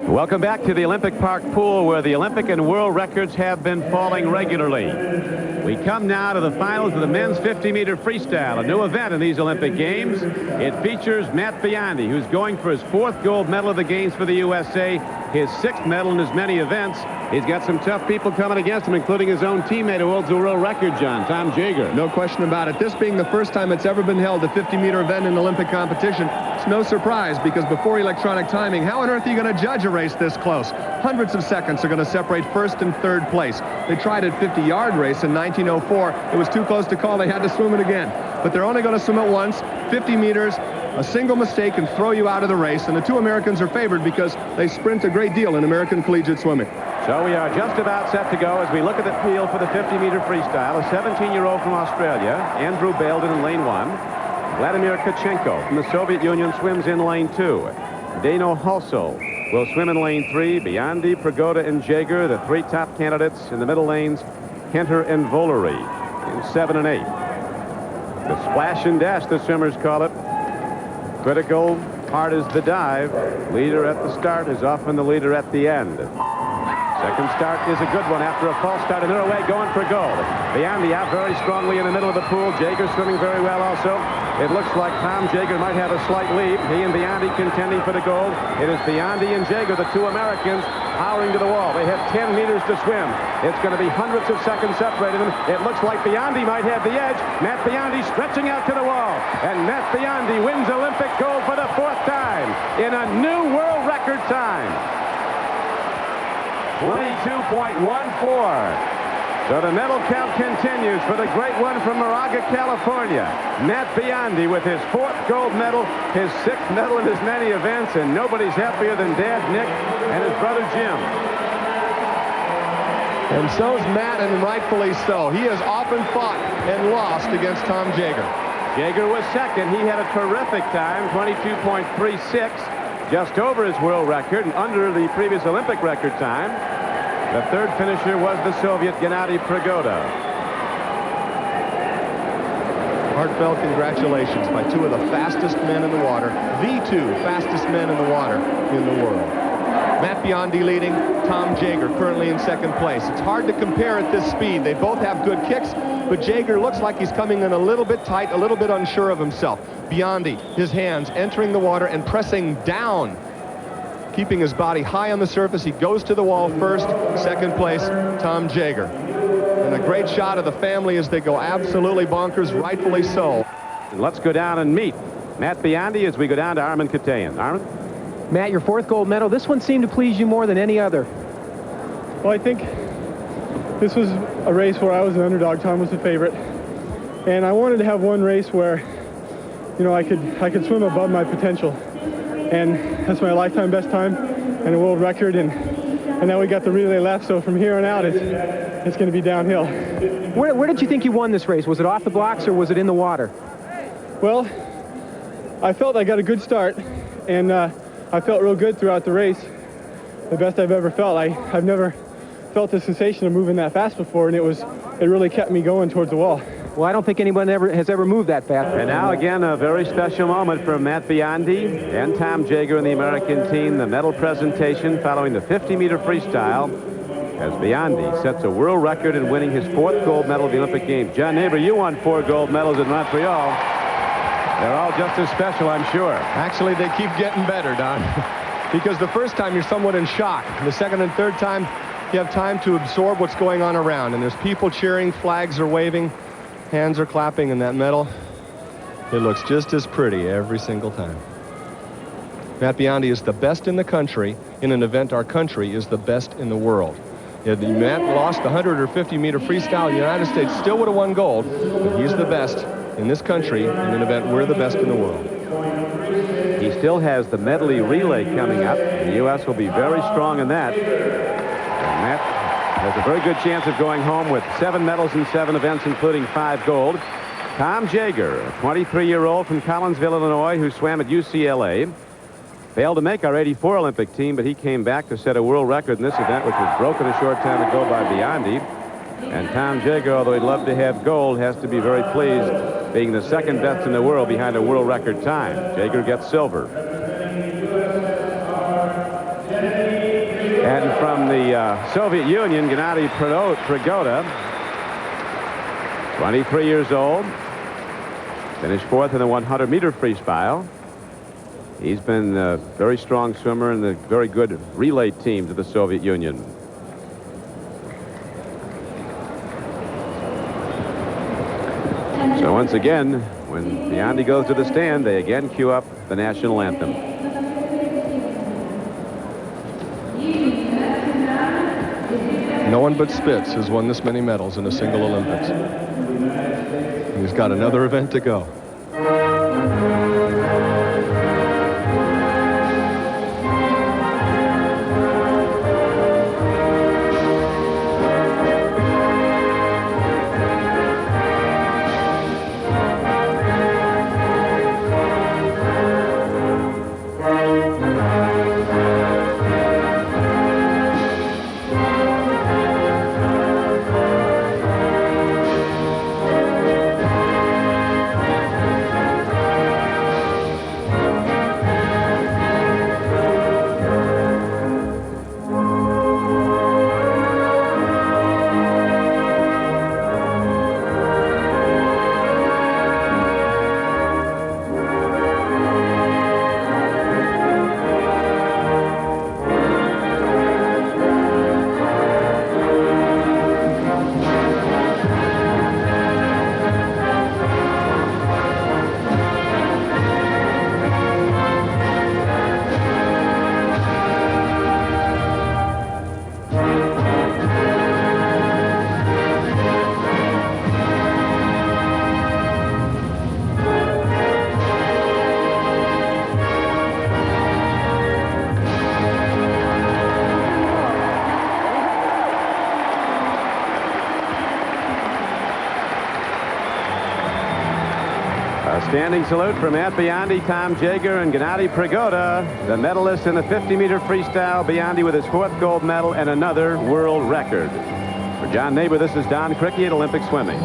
Welcome back to the Olympic Park pool, where the Olympic and world records have been falling regularly. We come now to the finals of the men's 50-meter freestyle, a new event in these Olympic Games. It features Matt Biondi, who's going for his 4th gold medal of the Games for the USA, his 6th medal in as many events. He's got some tough people coming against him, including his own teammate who holds the world record, John, Tom Jager. No question about it. This being the first time it's ever been held, a 50-meter event in Olympic competition, it's no surprise, because before electronic timing, how on earth are you going to judge a race this close? Hundreds of seconds are going to separate first and third place. They tried a 50-yard race in 1904. It was too close to call. They had to swim it again. But they're only going to swim it once, 50 meters. A single mistake can throw you out of the race, and the two Americans are favored because they sprint a great deal in American collegiate swimming. So we are just about set to go as we look at the field for the 50-meter freestyle. A 17-year-old from Australia, Andrew Belden in lane 1. Vladimir Kachenko from the Soviet Union swims in lane 2. Dano Halso will swim in lane 3. Biondi, Prigoda, and Jager, the 3 top candidates. In the middle lanes, Kenter and Volery in 7 and 8. The splash and dash, the swimmers call it. Critical part is the dive. Leader at the start is often the leader at the end. Second start is a good one after a false start, and they're away going for gold. Biondi out very strongly in the middle of the pool. Jager swimming very well also. It looks like Tom Jager might have a slight lead. He and Biondi contending for the gold. It is Biondi and Jager, the 2 Americans, powering to the wall. They have 10 meters to swim. It's going to be hundreds of seconds separating them. It looks like Biondi might have the edge. Matt Biondi stretching out to the wall. And Matt Biondi wins Olympic gold for the 4th time in a new world record time. 22.14. So the medal count continues for the great one from Moraga, California. Matt Biondi with his 4th gold medal, his 6th medal in as many events, and nobody's happier than Dad Nick and his brother Jim. And so's Matt, and rightfully so. He has often fought and lost against Tom Jager. Jager was second. He had a terrific time, 22.36. Just over his world record and under the previous Olympic record time. The 3rd finisher was the Soviet Gennady Prigoda. Heartfelt congratulations by 2 of the fastest men in the water, the 2 fastest men in the water in the world. Matt Biondi leading, Tom Jager currently in 2nd place. It's hard to compare at this speed. They both have good kicks, but Jager looks like he's coming in a little bit tight, a little bit unsure of himself. Biondi, his hands entering the water and pressing down, keeping his body high on the surface. He goes to the wall first. 2nd place, Tom Jager. And a great shot of the family as they go absolutely bonkers, rightfully so. And let's go down and meet Matt Biondi as we go down to Armin Katayan. Armin? Matt, your 4th gold medal. This one seemed to please you more than any other. Well, I think this was a race where I was an underdog. Tom was the favorite. And I wanted to have one race where, you know, I could swim above my potential. And that's my lifetime best time and a world record. And now we got the relay left. So from here on out, it's going to be downhill. Where did you think you won this race? Was it off the blocks or was it in the water? Well, I felt I got a good start. And I felt real good throughout the race. The best I've ever felt. I've never felt the sensation of moving that fast before, and it really kept me going towards the wall. Well, I don't think anyone has ever moved that fast. And now again, a very special moment for Matt Biondi and Tom Jager and the American team. The medal presentation following the 50-meter freestyle as Biondi sets a world record in winning his 4th gold medal of the Olympic Games. John Neighbor, you won 4 gold medals in Montreal. They're all just as special, I'm sure. Actually, they keep getting better, Don. Because the first time you're somewhat in shock. The 2nd and 3rd time, you have time to absorb what's going on around. And there's people cheering, flags are waving, hands are clapping, and that medal, it looks just as pretty every single time. Matt Biondi is the best in the country in an event our country is the best in the world. If Matt lost the 100 or 50-meter freestyle, the United States still would have won gold, but he's the best in this country in an event we're the best in the world. He still has the medley relay coming up. The U.S. will be very strong in that. And Matt has a very good chance of going home with 7 medals in 7 events, including 5 gold. Tom Jager, a 23-year-old from Collinsville, Illinois, who swam at UCLA. Failed to make our '84 Olympic team, but he came back to set a world record in this event, which was broken a short time ago by Biondi. And Tom Jager, although he'd love to have gold, has to be very pleased being the 2nd best in the world behind a world record time. Jager gets silver. And from the Soviet Union, Gennady Prigoda, 23 years old, finished 4th in the 100-meter freestyle. He's been a very strong swimmer in the very good relay teams of the Soviet Union. So once again, when Biondi goes to the stand, they again cue up the national anthem. No one but Spitz has won this many medals in a single Olympics. He's got another event to go. Standing salute from Matt Biondi, Tom Jaeger, and Gennady Prigoda, the medalists in the 50-meter freestyle. Biondi with his 4th gold medal and another world record. For John Neighbor, this is Don Criqui at Olympic Swimming.